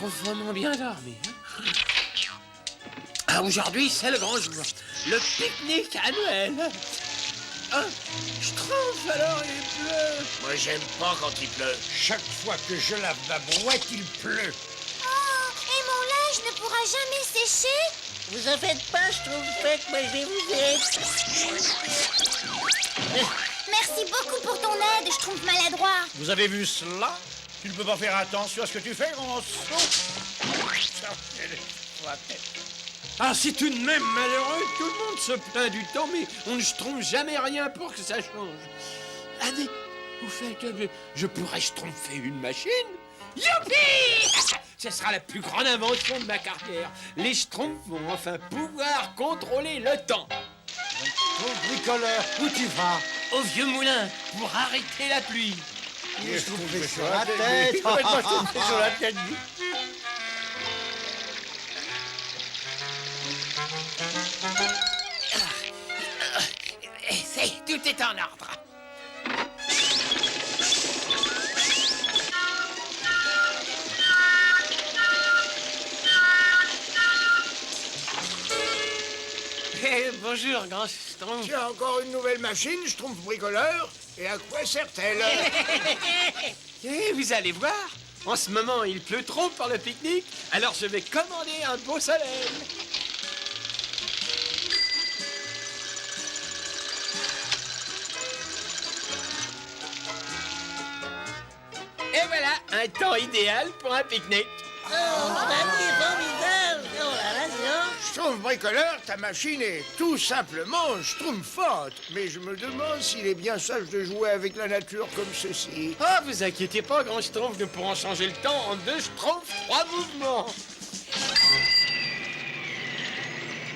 profondément bien dormi. Ah, aujourd'hui, c'est le grand jour. Le pique-nique à Noël. Ah, Schtroumpf, alors il pleut. Moi, j'aime pas quand il pleut. Chaque fois que je lave ma brouette, il pleut. Oh, et mon linge ne pourra jamais sécher? Vous en faites pas, Schtroumpfette, moi je vais vous aider. Merci beaucoup pour ton aide, Schtroumpf maladroit. Vous avez vu cela? Tu ne peux pas faire attention à ce que tu fais, grand saut. Ah, c'est tout de même malheureux. Tout le monde se plaint du temps, mais on ne trouve jamais rien pour que ça change. Allez, vous faites que je pourrais schtroumpfer une machine. Youpi! Ce sera la plus grande invention de ma carrière. Les schtroumpfs vont enfin pouvoir contrôler le temps. Ton bricoleur, où tu vas? Au vieux moulin, pour arrêter la pluie. Je trouve sur la tête. Sur la tête. Tout est en ordre. Bonjour, grand Schtroumpf. Tu as encore une nouvelle machine, Schtroumpf bricoleur? Et à quoi sert-elle? Vous allez voir. En ce moment, il pleut trop pour le pique-nique, alors je vais commander un beau soleil. Et voilà, un temps idéal pour un pique-nique. Oh, c'est formidable. Oh là là, dis donc. Schtroumpf bricoleur, ta machine est tout simplement schtroumpfante. Mais je me demande s'il est bien sage de jouer avec la nature comme ceci. Oh, vous inquiétez pas, grand Schtroumpf, nous pourrons changer le temps en 2 Schtroumpfs, 3 mouvements.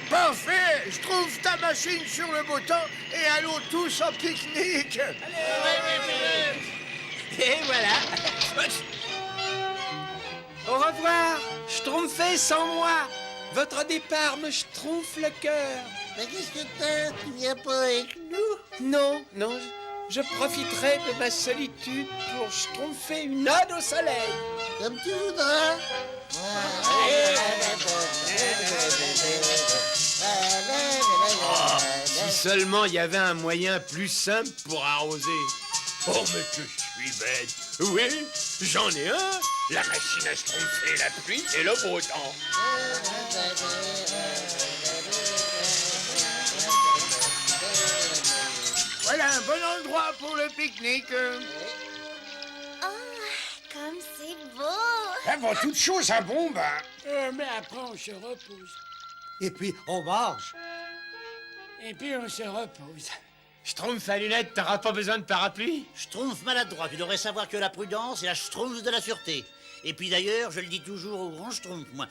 Parfait! Je trouve ta machine sur le beau temps et allons tous en pique-nique! Et voilà. Au revoir, Schtroumpfez sans moi. Votre départ me schtroumpfe le cœur. Mais qu'est-ce que t'as? Tu viens pas avec nous? Non, non, je profiterai de ma solitude pour schtroumpfer une ode au soleil. Comme tu voudras. Si seulement il y avait un moyen plus simple pour arroser. Oh, mais que je suis bête! Oui, j'en ai un. La machine à schtroumpfer la pluie et le beau temps. Voilà un bon endroit pour le pique-nique. Oh, comme c'est beau. Avant toute chose, un bon bain. Mais après, on se repose. Et puis, on mange. Et puis, on se repose. Schtroumpf à lunettes, t'auras pas besoin de parapluie? Schtroumpf maladroit, tu devrais savoir que la prudence est la Schtroumpf de la sûreté. Et puis d'ailleurs, je le dis toujours au grand Schtroumpf, moi,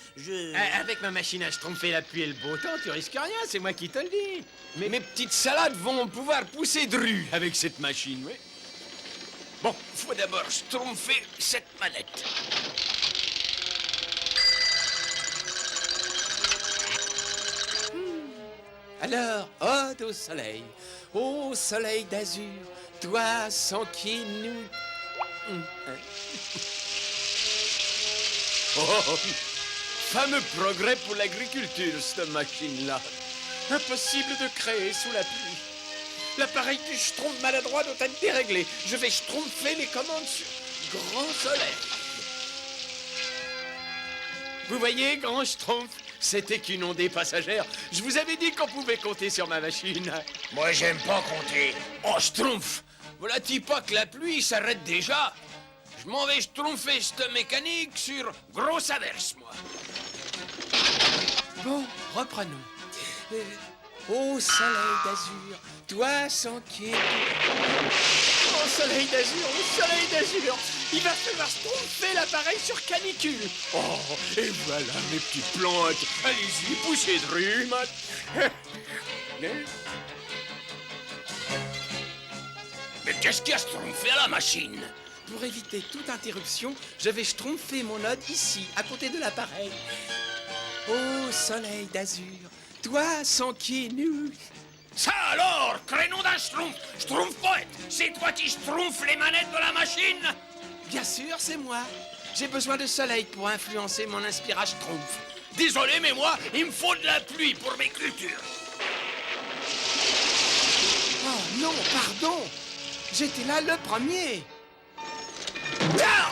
Avec ma machine à schtroumpfer la pluie et le beau temps, tu risques rien, c'est moi qui te le dis. Mais mes petites salades vont pouvoir pousser dru avec cette machine, oui. Bon, faut d'abord schtroumpfer cette manette. Alors, ode au soleil, ô soleil d'azur, toi sans qui nous... Oh, fameux progrès pour l'agriculture, cette machine-là. Impossible de créer sous la pluie. L'appareil du Schtroumpf maladroit doit être déréglé. Je vais schtroumpfer les commandes sur grand soleil. Vous voyez, grand Schtroumpf, c'était qu'une ondée passagère. Je vous avais dit qu'on pouvait compter sur ma machine. Moi, j'aime pas compter. Oh, Schtroumpf, voilà-t-il pas que la pluie s'arrête déjà? Je m'en vais schtroumpfer cette mécanique sur grosse averse, moi. Bon, reprenons. Ô soleil d'azur, toi sans qui... Ô soleil d'azur, il va falloir schtroumpfer l'appareil sur canicule. Oh, et voilà mes petites plantes. Allez-y, poussez de rhume. Mais qu'est-ce qu'il y a schtroumpfé à la machine? Pour éviter toute interruption, je vais schtroumpfer mon ode ici, à côté de l'appareil. Ô soleil d'azur, toi sans qui nous... Ça alors, crénom d'un schtroumpf, schtroumpf poète, c'est toi qui schtroumpf les manettes de la machine? Bien sûr, c'est moi. J'ai besoin de soleil pour influencer mon inspiration Schtroumpf. Désolé, mais moi, il me faut de la pluie pour mes cultures. Oh non, pardon. J'étais là le premier. Ah,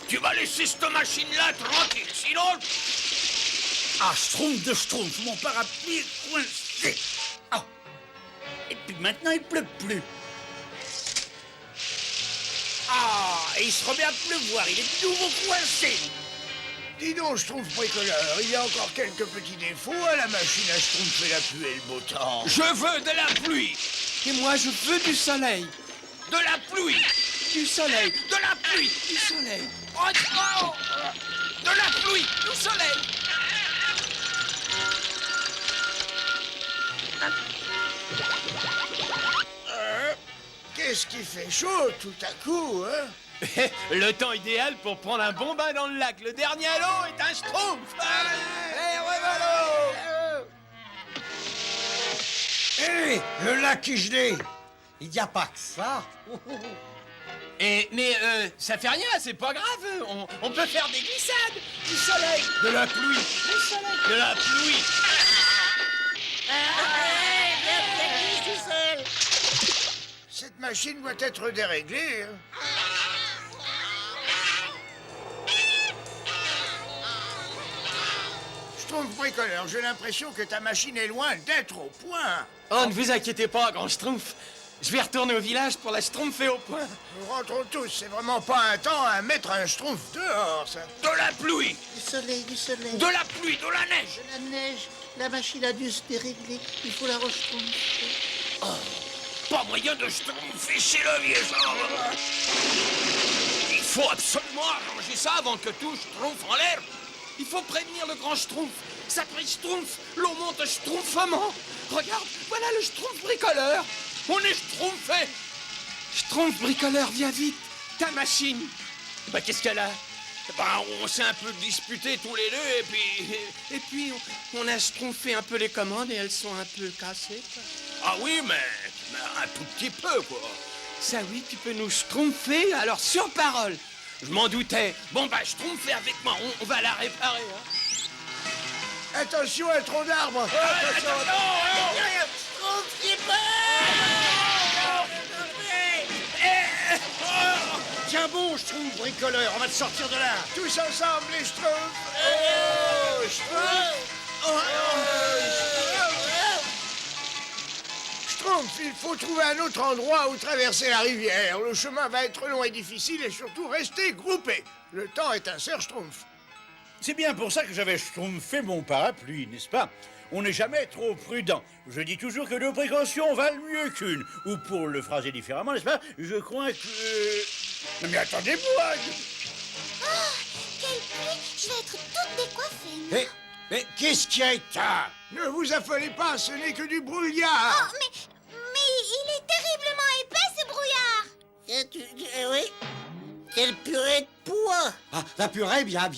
tu vas laisser cette machine-là tranquille, sinon... Ah, Schtroumpf de Schtroumpf, mon parapluie est coincé. Ah. Et puis maintenant, il pleut plus. Ah, et il se remet à pleuvoir, il est de nouveau coincé. Dis donc, Schtroumpf bricoleur, il y a encore quelques petits défauts à la machine à schtroumpfer la pluie et le beau temps. Je veux de la pluie. Et moi, je veux du soleil. De la pluie. Du soleil. De la pluie. Du soleil. Oh, oh. De la pluie. Du soleil. Qu'est-ce qui fait chaud tout à coup, hein? Le temps idéal pour prendre un bon bain dans le lac. Le dernier à l'eau est un Schtroumpf. Hé, le lac est gelé. Il n'y a pas que ça. Mais ça fait rien, c'est pas grave. On peut faire des glissades. Du soleil. De la pluie. Du soleil. De la pluie. Cette machine doit être déréglée. Hein. Schtroumpf bricoleur, j'ai l'impression que ta machine est loin d'être au point. Oh, ne vous inquiétez pas, grand Schtroumpf. Je vais retourner au village pour la schtroumpfer au point. Nous rentrons tous, c'est vraiment pas un temps à mettre un schtroumpf dehors, ça. De la pluie. Du soleil, du soleil. De la pluie, de la neige. De la neige. La machine a dû se dérégler. Il faut la rechtroumpfer. Pas moyen de schtroumpfer chez le vieillard. Il faut absolument arranger ça avant que tout schtroumpf en l'air. Il faut prévenir le grand schtroumpf. Sacré schtroumpf, l'eau monte schtroumpfement. Regarde, voilà le schtroumpf bricoleur. On est schtroumpfé. Schtroumpf bricoleur, viens vite. Ta machine. Bah, qu'est-ce qu'elle a? Bah, on s'est un peu disputés tous les deux et puis on a schtroumpfé un peu les commandes et elles sont un peu cassées, quoi. Ah oui, mais un tout petit peu, quoi. Ça oui, tu peux nous schtroumpfer, alors sur parole. Je m'en doutais. Bon, bah, schtroumpfez avec moi, on va la réparer, hein. Attention, un tronc d'arbre. Attention. Tiens bon, Schtroumpf bricoleur, on va te sortir de là. Tous ensemble, les schtroumpfs. Oh, schtroumpf. Schtroumpf, il faut trouver un autre endroit où traverser la rivière. Le chemin va être long et difficile et surtout rester groupé. Le temps est un serre schtroumpf. C'est bien pour ça que j'avais schtroumpfé mon parapluie, n'est-ce pas? On n'est jamais trop prudent. Je dis toujours que deux précautions valent mieux qu'une. Ou pour le phraser différemment, n'est-ce pas? Je crois que... Non mais attendez-moi. Oh, quelle pluie! Je vais être toute décoiffée. Mais qu'est-ce qui a été? Ne vous affolez pas, ce n'est que du brouillard. Oh, mais il est terriblement épais, ce brouillard. Oui. Quelle purée de pois! Ah, la purée, bien,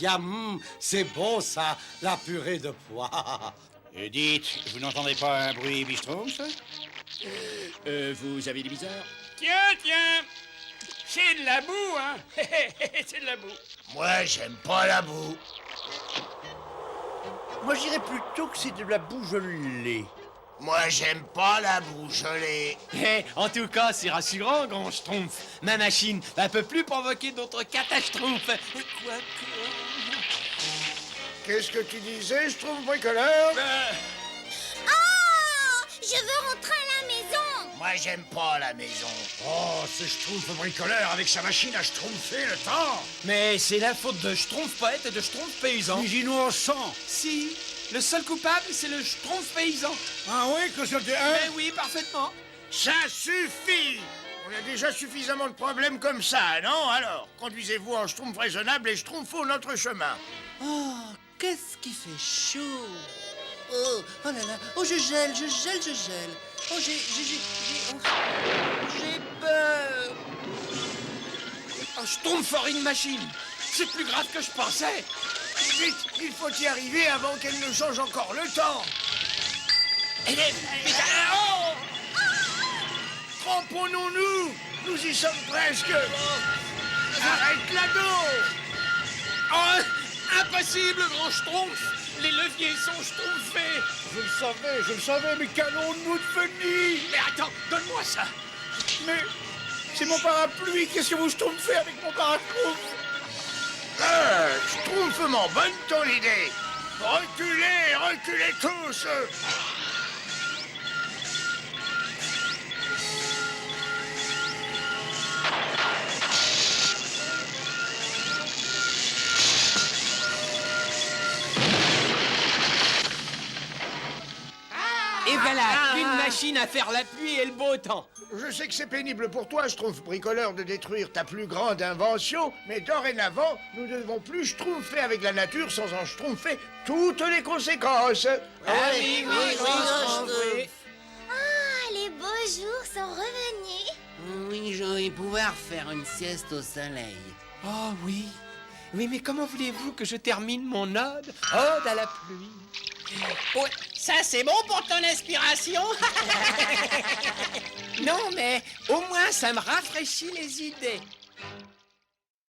c'est bon ça, la purée de pois. Dites, vous n'entendez pas un bruit bistroumpf? Vous avez des bizarres? Tiens! C'est de la boue, hein? C'est de la boue. Moi, j'aime pas la boue. Moi, je dirais plutôt que c'est de la boue gelée. Moi, j'aime pas la boue gelée. En tout cas, c'est rassurant, grand Schtroumpf. Ma machine ne peut plus provoquer d'autres catastrophes. Qu'est-ce que tu disais, Schtroumpf bricoleur? Oh! Je veux rentrer à la maison. Moi, j'aime pas la maison. Oh, c'est Schtroumpf bricoleur avec sa machine à schtroumpfer le temps. Mais c'est la faute de Schtroumpf poète et de Schtroumpf paysan. Mais innocent. Si, le seul coupable, c'est le Schtroumpf paysan. Ah oui, que c'était Mais oui, parfaitement. Ça suffit. On a déjà suffisamment de problèmes comme ça, non? Alors, conduisez-vous en Schtroumpf raisonnable et Schtroumpfons notre chemin. Oh, qu'est-ce qui fait chaud! Oh là là! Oh, je gèle! Oh, j'ai peur! Oh, Schtroumpf une machine. C'est plus grave que je pensais. Vite, il faut y arriver avant qu'elle ne change encore le temps. Oh! Cramponnons-nous. Nous y sommes presque. Arrête l'ado. Oh, impossible, grand schtroumpf! Les leviers sont schtroumpfés! Je le savais, mais qu'allons-nous devenir? Mais attends, donne-moi ça! Mais c'est mon parapluie, qu'est-ce que vous schtroumpfez avec mon parapluie? Schtroumpfement, bonne ton idée. Reculez, reculez tous. Et voilà, une machine à faire la pluie et le beau temps. Je sais que c'est pénible pour toi, Schtroumpf bricoleur, de détruire ta plus grande invention, mais dorénavant, nous ne devons plus schtroumpfer avec la nature sans en schtroumpfer toutes les conséquences. Ah oui, oui. Ah, les beaux jours sont revenus. Oui, je vais pouvoir faire une sieste au soleil. Oh oui. Oui, mais comment voulez-vous que je termine mon ode? Ode à la pluie. Ouais, ça c'est bon pour ton inspiration. Non, mais au moins ça me rafraîchit les idées.